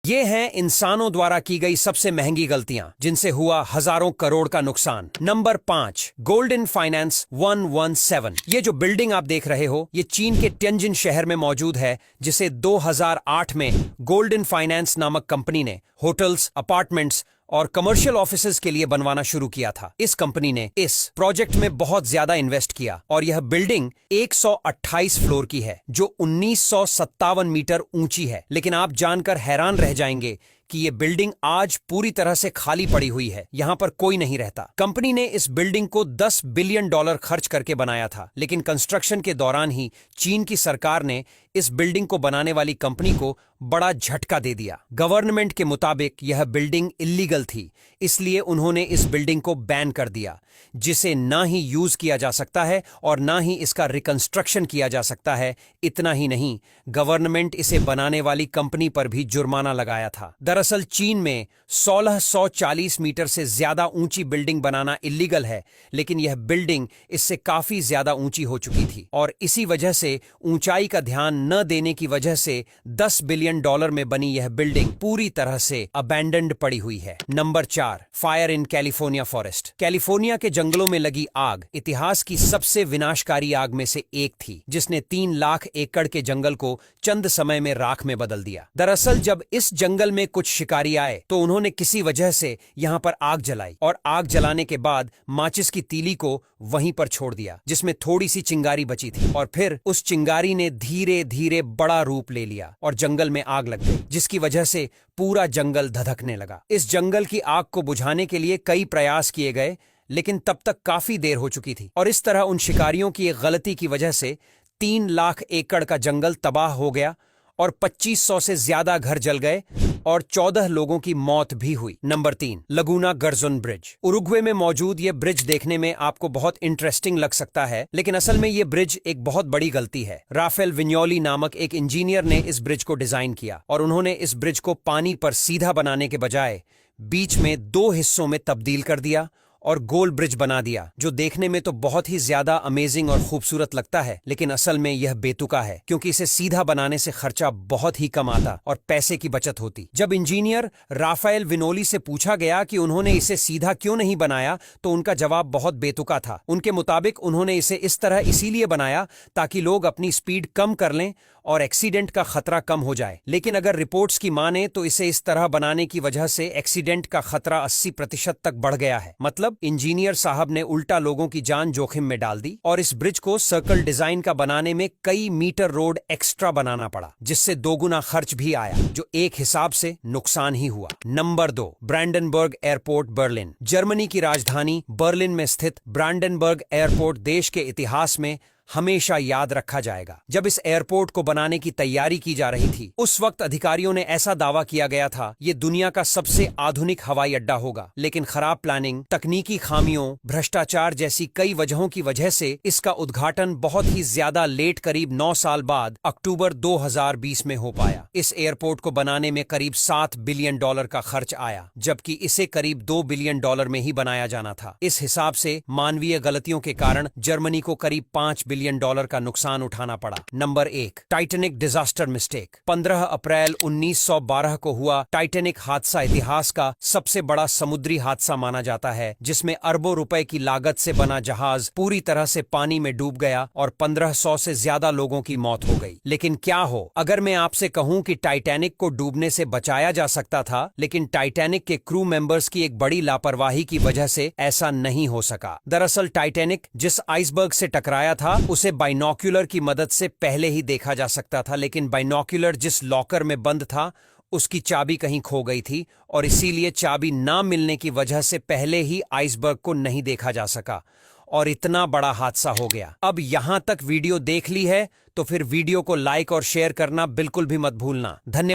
ये हैं इंसानों द्वारा की गई सबसे महंगी गलतियां जिनसे हुआ हजारों करोड़ का नुकसान। Number 5, golden finance 117। ये जो बिल्डिंग आप देख रहे हो ये चीन के टिएनजिन शहर में मौजूद है, जिसे 2008 में गोल्डन फाइनेंस नामक कंपनी ने होटल्स, अपार्टमेंट्स और कमर्शियल ऑफिसेज के लिए बनवाना शुरू किया था। इस कंपनी ने इस प्रोजेक्ट में बहुत ज्यादा इन्वेस्ट किया और यह बिल्डिंग 128 फ्लोर की है जो 1957 मीटर ऊंची है। लेकिन आप जानकर हैरान रह जाएंगे कि ये बिल्डिंग आज पूरी तरह से खाली पड़ी हुई है, यहां पर कोई नहीं रहता। कंपनी ने इस बिल्डिंग को $10 बिलियन खर्च करके बनाया था, लेकिन कंस्ट्रक्शन के दौरान ही चीन की सरकार ने इस बिल्डिंग को बनाने वाली कंपनी को बड़ा झटका दे दिया। गवर्नमेंट के मुताबिक यह बिल्डिंग इल्लीगल थी, इसलिए उन्होंने इस बिल्डिंग को बैन कर दिया, जिसे ना ही यूज किया जा सकता है और ना ही इसका रिकंस्ट्रक्शन किया जा सकता है। इतना ही नहीं, गवर्नमेंट इसे बनाने वाली कंपनी पर भी जुर्माना लगाया था। दरअसल चीन में 1640 मीटर से ज्यादा ऊंची बिल्डिंग बनाना इल्लीगल है, लेकिन यह बिल्डिंग इससे काफी ज्यादा ऊंची हो चुकी थी और इसी वजह से ऊंचाई का ध्यान न देने की वजह से $10 बिलियन में बनी यह बिल्डिंग पूरी तरह से अबैंडन्ड पड़ी हुई है। Number 4, fire in California forest. California के जंगलों में लगी आग इतिहास की सबसे विनाशकारी आग में से एक थी, जिसने 3 लाख एकड़ के जंगल को चंद समय में राख में बदल दिया। दरअसल जब इस जंगल में कुछ शिकारी आए तो उन्होंने किसी वजह से यहां पर आग जलाई और आग जलाने के बाद माचिस की तीली को वहीं पर छोड़ दिया, जिसमें थोड़ी सी चिंगारी बची थी और फिर उस चिंगारी ने धीरे धीरे बड़ा रूप ले लिया और जंगल में आग लग गई, जिसकी वजह से पूरा जंगल धधकने लगा। इस जंगल की आग को बुझाने के लिए कई प्रयास किए गए, लेकिन तब तक काफी देर हो चुकी थी और इस तरह उन शिकारियों की एक गलती की वजह से 3 लाख एकड़ का जंगल तबाह हो गया और 2500 से ज्यादा घर जल गए और 14 लोगों की मौत भी हुई। Number 3, Laguna Garzon bridge. Uruguay में मौजूद यह ब्रिज देखने में आपको बहुत इंटरेस्टिंग लग सकता है, लेकिन असल में यह ब्रिज एक बहुत बड़ी गलती है। राफेल विन्योली नामक एक इंजीनियर ने इस ब्रिज को डिजाइन किया और उन्होंने इस ब्रिज को पानी पर सीधा बनाने के बजाय बीच में 2 हिस्सों में तब्दील कर दिया और गोल ब्रिज बना दिया, जो देखने में तो बहुत ही ज्यादा अमेजिंग और खूबसूरत लगता है, लेकिन असल में यह बेतुका है क्योंकि इसे सीधा बनाने से खर्चा बहुत ही कम आता और पैसे की बचत होती। जब इंजीनियर राफेल विनोली से पूछा गया कि उन्होंने इसे सीधा क्यों नहीं बनाया तो उनका जवाब बहुत बेतुका था। उनके मुताबिक उन्होंने इसे इस तरह इसीलिए बनाया ताकि लोग अपनी स्पीड कम कर लें और एक्सीडेंट का खतरा कम हो जाए, लेकिन अगर रिपोर्ट्स की माने तो इसे इस तरह बनाने की वजह से एक्सीडेंट का खतरा 80% तक बढ़ गया है। मतलब इंजीनियर साहब ने उल्टा लोगों की जान जोखिम में डाल दी और इस ब्रिज को सर्कल डिजाइन का बनाने में कई मीटर रोड एक्स्ट्रा बनाना पड़ा, जिससे 2 गुना खर्च भी आया, जो एक हिसाब से नुकसान ही हुआ। Number 2, Brandenburg airport Berlin. Germany की राजधानी बर्लिन में स्थित ब्रांडनबर्ग एयरपोर्ट देश के इतिहास में हमेशा याद रखा जाएगा। जब इस एयरपोर्ट को बनाने की तैयारी की जा रही थी, उस वक्त अधिकारियों ने ऐसा दावा किया गया था ये दुनिया का सबसे आधुनिक हवाई अड्डा होगा, लेकिन खराब प्लानिंग, तकनीकी खामियों, भ्रष्टाचार जैसी कई वजहों की वजह से इसका उद्घाटन बहुत ही ज्यादा लेट, करीब 9 साल बाद अक्टूबर 2020 में हो पाया। इस एयरपोर्ट को बनाने में करीब $7 बिलियन का खर्च आया, जबकि इसे करीब $2 बिलियन में ही बनाया जाना था। इस हिसाब से मानवीय गलतियों के कारण जर्मनी को करीब $5 बिलियन का नुकसान उठाना पड़ा। Number 1, Titanic disaster mistake. 15 अप्रैल 1912 को हुआ टाइटैनिक हादसा इतिहास का सबसे बड़ा समुद्री हादसा माना जाता है, जिसमें अरबों रुपए की लागत से बना जहाज पूरी तरह से पानी में डूब गया और 1500 से ज्यादा लोगों की मौत हो गई। लेकिन क्या हो अगर मैं आपसे कहूं कि टाइटैनिक को डूबने से बचाया जा सकता था, लेकिन टाइटैनिक के क्रू मेंबर्स की एक बड़ी लापरवाही की वजह से ऐसा नहीं हो सका। दरअसल टाइटैनिक जिस आइसबर्ग से टकराया था उसे बाइनोक्यूलर की मदद से पहले ही देखा जा सकता था, लेकिन बाइनोक्यूलर जिस लॉकर में बंद था उसकी चाबी कहीं खो गई थी और इसीलिए चाबी ना मिलने की वजह से पहले ही आइसबर्ग को नहीं देखा जा सका और इतना बड़ा हादसा हो गया। अब यहां तक वीडियो देख ली है तो फिर वीडियो को लाइक और शेयर करना बिल्कुल भी मत भूलना। धन्यवाद।